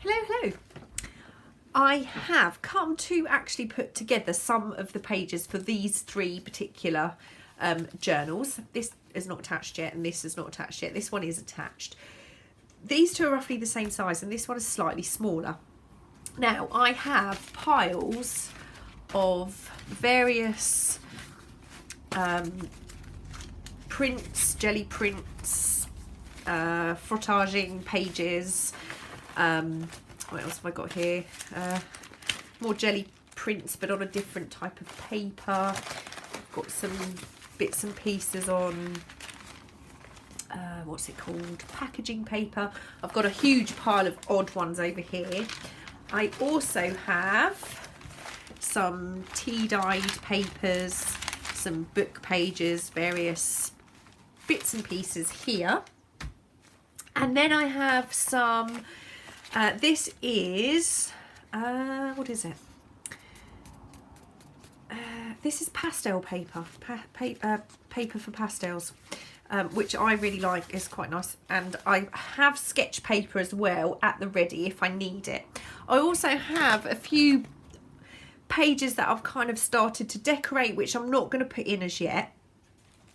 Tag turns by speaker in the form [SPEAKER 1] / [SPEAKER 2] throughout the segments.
[SPEAKER 1] Hello, hello. I have come to actually put together some of the pages for these three particular journals. This is not attached yet and this is not attached yet. This one is attached. These two are roughly the same size and this one is slightly smaller. Now I have piles of various prints, jelly prints, frotaging pages. What else have I got here? More jelly prints but on a different type of paper. I've got some bits and pieces on what's it called, packaging paper. I've got a huge pile of odd ones over here. I also have some tea dyed papers, some book pages, various bits and pieces here, and then I have some this is what is it? This is pastel paper, paper for pastels, which I really like. Is quite nice, and I have sketch paper as well at the ready if I need it. I also have a few pages that I've kind of started to decorate, which I'm not going to put in as yet.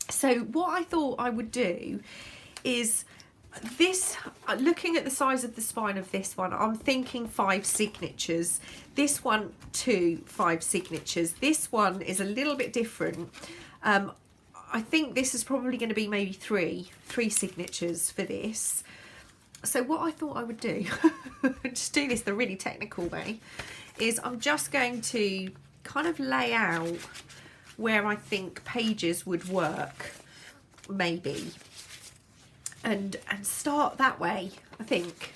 [SPEAKER 1] So what I thought I would do is this, looking at the size of the spine of this one, I'm thinking 5 signatures. This one 5 signatures. This one is a little bit different. I think this is probably going to be maybe three signatures for this. So what I thought I would do, just do this the really technical way, is I'm just going to kind of lay out where I think pages would work, maybe, and start that way. I think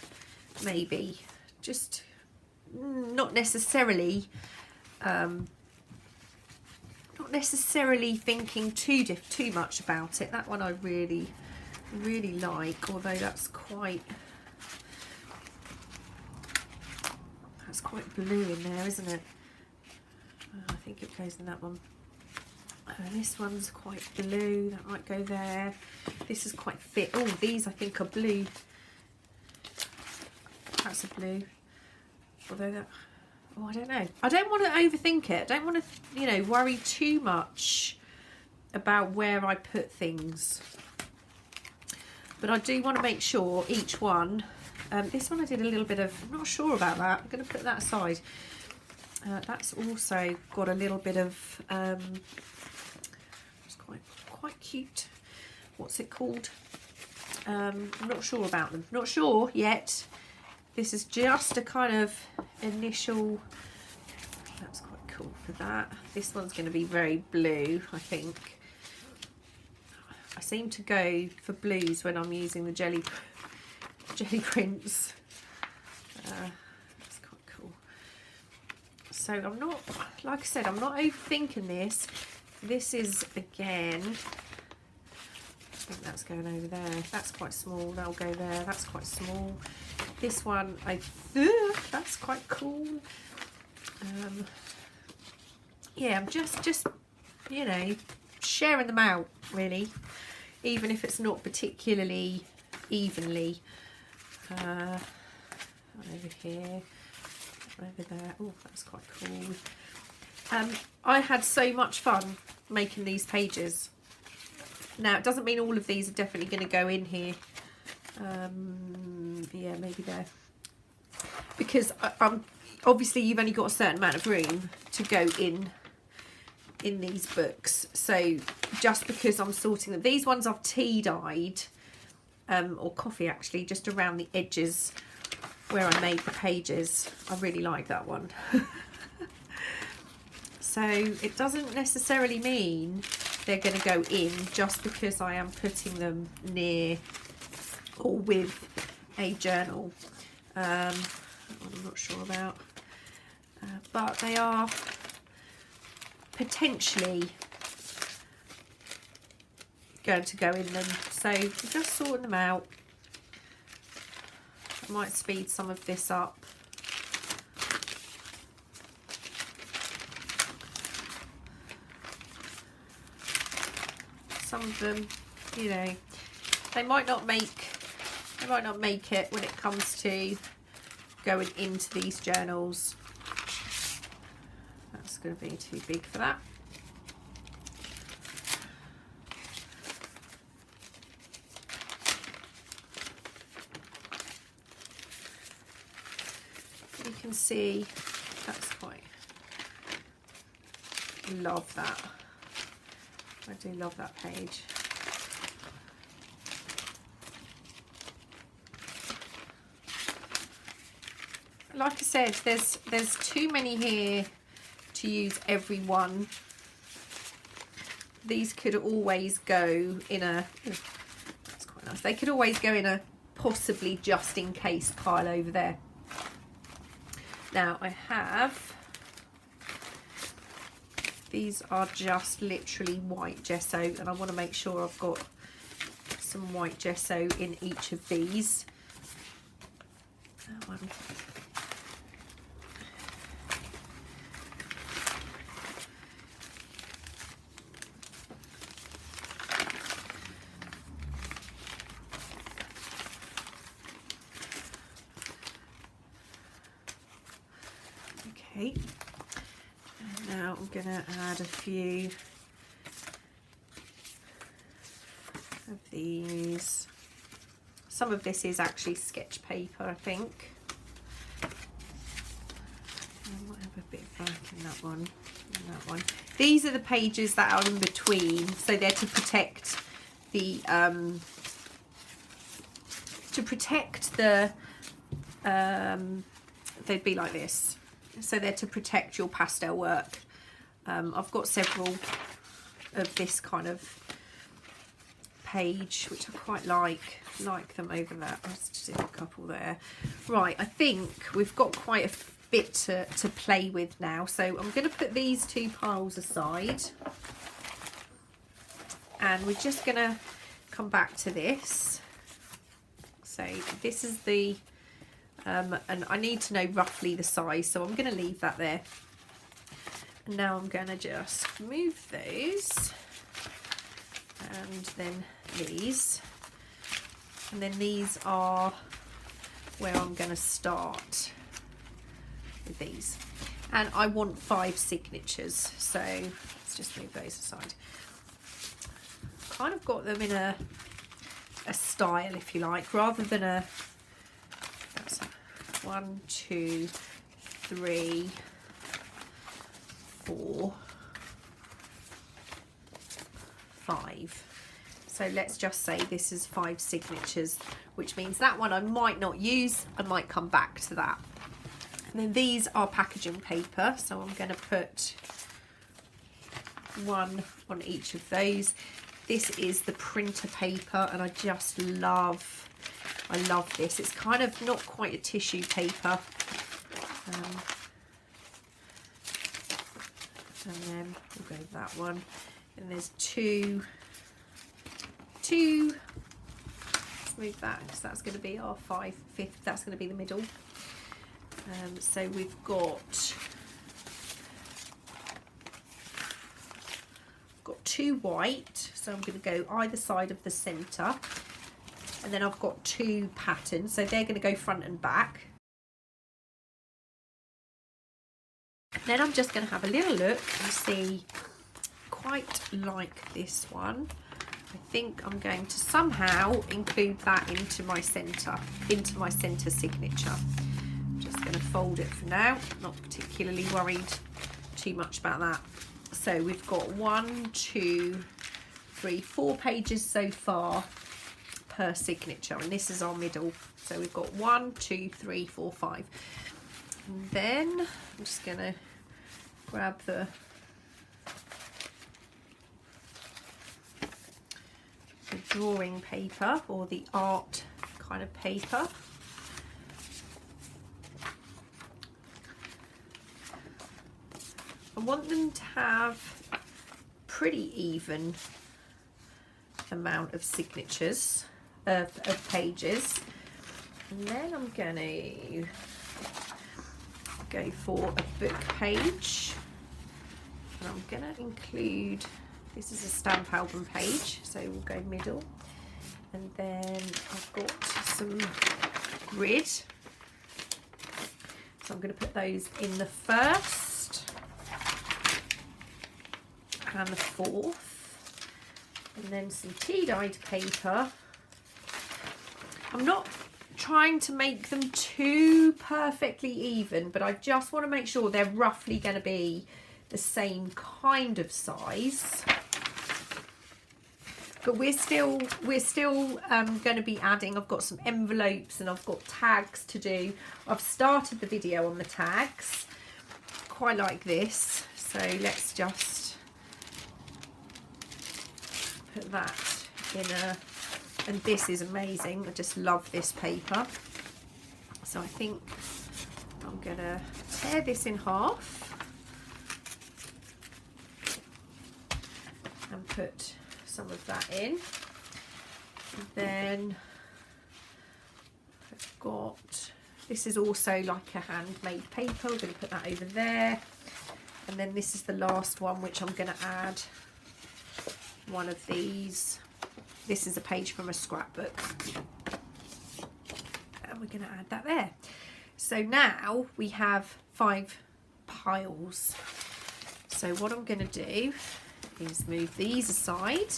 [SPEAKER 1] maybe just not necessarily thinking too much about it. That one I really like, although that's quite blue in there, isn't it? I think it goes in that one. This one's quite blue, that might go there. This is quite thick. Oh, these I think are blue. That's a blue. Although that, oh, I don't know. I don't want to overthink it. I don't want to, you know, worry too much about where I put things. But I do want to make sure each one, this one I did a little bit of, I'm not sure about that. I'm going to put that aside. That's also got a little bit of, it's quite cute. What's it called? I'm not sure about them. Not sure yet. This is just a kind of initial, that's quite cool for that. This one's going to be very blue, I think. I seem to go for blues when I'm using the jelly prints. That's quite cool. So I'm not, like I said, I'm not overthinking this. This is, again, I think that's going over there. That's quite small. That'll go there. That's quite small. This one, that's quite cool. Yeah, I'm just you know, sharing them out, really, even if it's not particularly evenly. Over here, over there. Oh, that's quite cool. I had so much fun making these pages. Now, it doesn't mean all of these are definitely going to go in here. Yeah, maybe there. Because obviously you've only got a certain amount of room to go in these books. So just because I'm sorting them, these ones I've tea dyed, or coffee actually, just around the edges where I made the pages. I really like that one. So it doesn't necessarily mean they're going to go in just because I am putting them near or with a journal. I'm not sure about, but they are potentially going to go in them. So I'm just sorting them out. I might speed some of this up. Some of them, you know, they might not make it when it comes to going into these journals. That's going to be too big for that. You can see that's quite, love that. I do love that page. Like I said, there's too many here to use every one. These could always go in a, that's quite nice. They could always go in a possibly just in case pile over there. Now I have, these are just literally white gesso, and I want to make sure I've got some white gesso in each of these. That one. Okay, and now I'm going to add a few of these. Some of this is actually sketch paper, I think. I might have a bit of black in that one. And that one. These are the pages that are in between, so they're to protect the they'd be like this. So they're to protect your pastel work. I've got several of this kind of page, which I quite like them over there. Let's just do a couple there. Right, I think we've got quite a bit to play with now. So I'm going to put these two piles aside. And we're just going to come back to this. So this is the... and I need to know roughly the size, so I'm going to leave that there. And now I'm going to just move those, and then these, and then these are where I'm going to start with these. And I want 5 signatures, so let's just move those aside. Kind of got them in a style, if you like, rather than a 1, 2, 3, 4, 5. So let's just say this is 5 signatures, which means that one I might not use. I might come back to that. And then these are packaging paper, so I'm going to put one on each of those. This is the printer paper, and I just love, I love this. It's kind of not quite a tissue paper. And then we'll go with that one. And there's two. Let's move that, because that's going to be our 5/5. That's going to be the middle. So we've got 2 white. So I'm going to go either side of the centre. And then I've got 2 patterns, so they're going to go front and back. Then I'm just going to have a little look and see, quite like this one. I think I'm going to somehow include that into my centre signature. I'm just going to fold it for now, not particularly worried too much about that. So we've got 1, 2, 3, 4 pages so far per signature, and this is our middle. So we've got 1, 2, 3, 4, 5. And then I'm just going to grab the drawing paper, or the art kind of paper. I want them to have pretty even amount of signatures of pages, and then I'm going to go for a book page, and I'm going to include, this is a stamp album page, so we'll go middle, and then I've got some grid, So I'm going to put those in the first and the fourth, and then some tea dyed paper. I'm not trying to make them too perfectly even, but I just want to make sure they're roughly going to be the same kind of size. But we're still going to be adding. I've got some envelopes and I've got tags to do. I've started the video on the tags. Quite like this, so let's just put that in a. And this is amazing. I just love this paper. So I think I'm gonna tear this in half and put some of that in. And then I've got, this is also like a handmade paper. We're going to put that over there. And then this is the last one, which I'm going to add one of these. This is a page from a scrapbook. And we're going to add that there. So now we have 5 piles. So what I'm going to do is move these aside.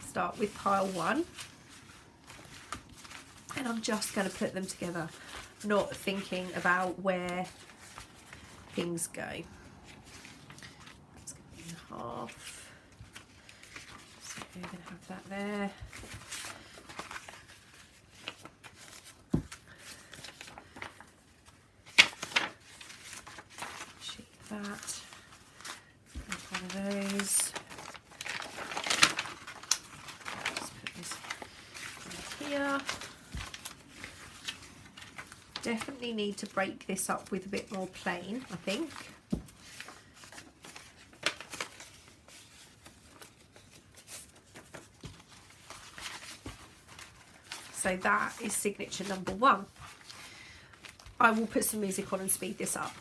[SPEAKER 1] Start with pile 1. And I'm just going to put them together, not thinking about where things go. That's going to be in half. So we're going to have that there. Shape that. Make one of those. Let's put this in here. Definitely need to break this up with a bit more plain, I think. So that is signature number 1. I will put some music on and speed this up.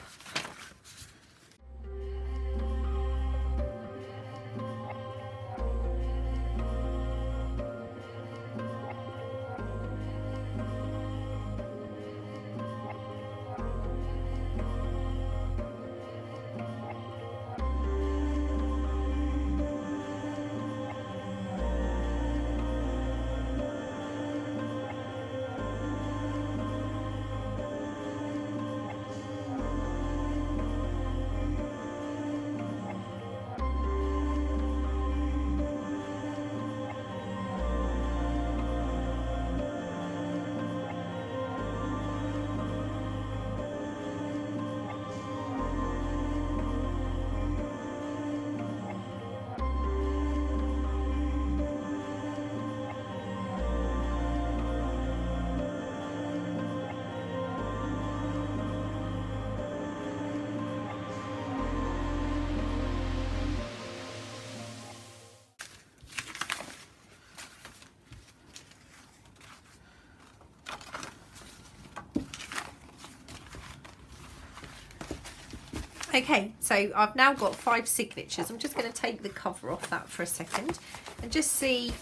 [SPEAKER 1] Okay, so I've now got 5 signatures. I'm just going to take the cover off that for a second and just see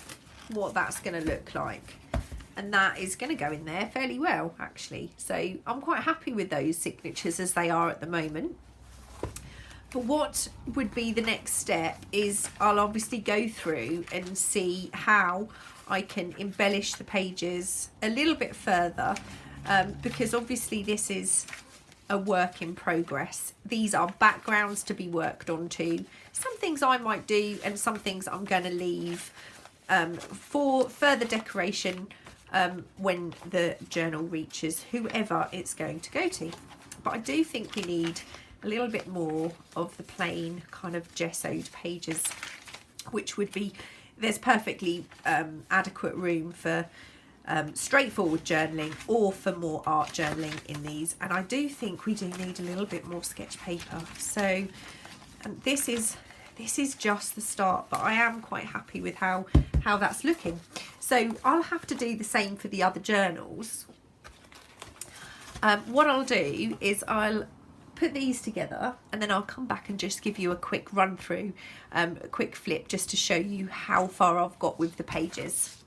[SPEAKER 1] what that's going to look like. And that is going to go in there fairly well, actually. So I'm quite happy with those signatures as they are at the moment. But what would be the next step is I'll obviously go through and see how I can embellish the pages a little bit further, because obviously this is a work in progress. These are backgrounds to be worked onto. Some things I might do and some things I'm going to leave for further decoration when the journal reaches whoever it's going to go to. But I do think we need a little bit more of the plain kind of gessoed pages, which would be, there's perfectly adequate room for straightforward journaling or for more art journaling in these, and I do think we do need a little bit more sketch paper. So this is just the start, but I am quite happy with how that's looking. So I'll have to do the same for the other journals. What I'll do is I'll put these together and then I'll come back and just give you a quick run through, a quick flip, just to show you how far I've got with the pages.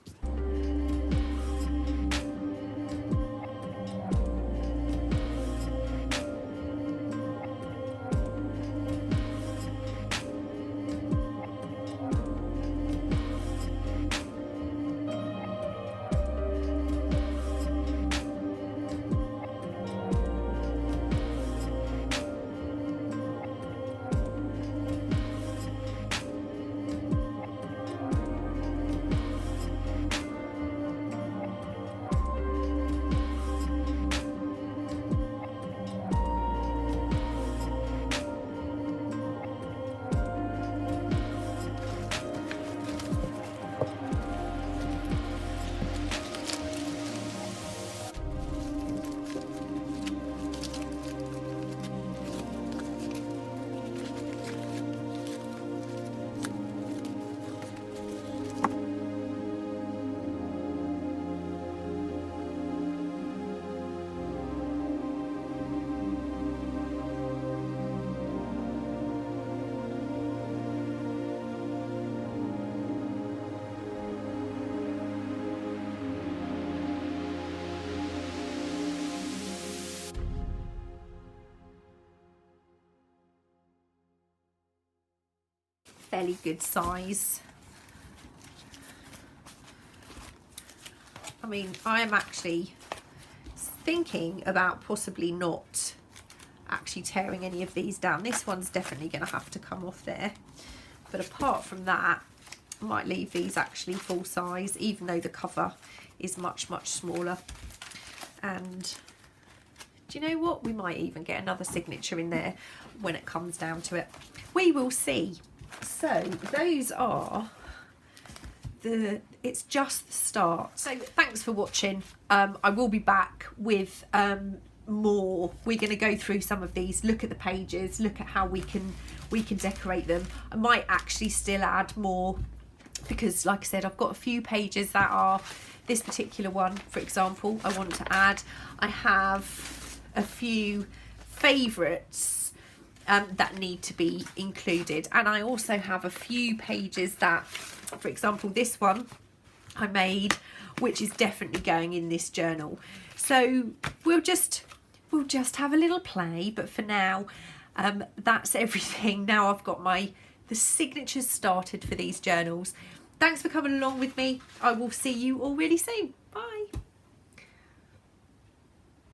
[SPEAKER 1] fairly good size. I mean, I am actually thinking about possibly not actually tearing any of these down. This one's definitely going to have to come off there. But apart from that, I might leave these actually full size, even though the cover is much smaller. And do you know what? We might even get another signature in there when it comes down to it. We will see. So those are it's just the start. So thanks for watching. I will be back with more. We're going to go through some of these, look at the pages, look at how we can decorate them. I might actually still add more, because like I said, I've got a few pages that are this particular one, for example, I want to add. I have a few favourites that need to be included, and I also have a few pages that, for example, this one I made, which is definitely going in this journal. So we'll just have a little play, but for now that's everything. Now I've got the signatures started for these journals. Thanks for coming along with me. I will see you all really soon. Bye.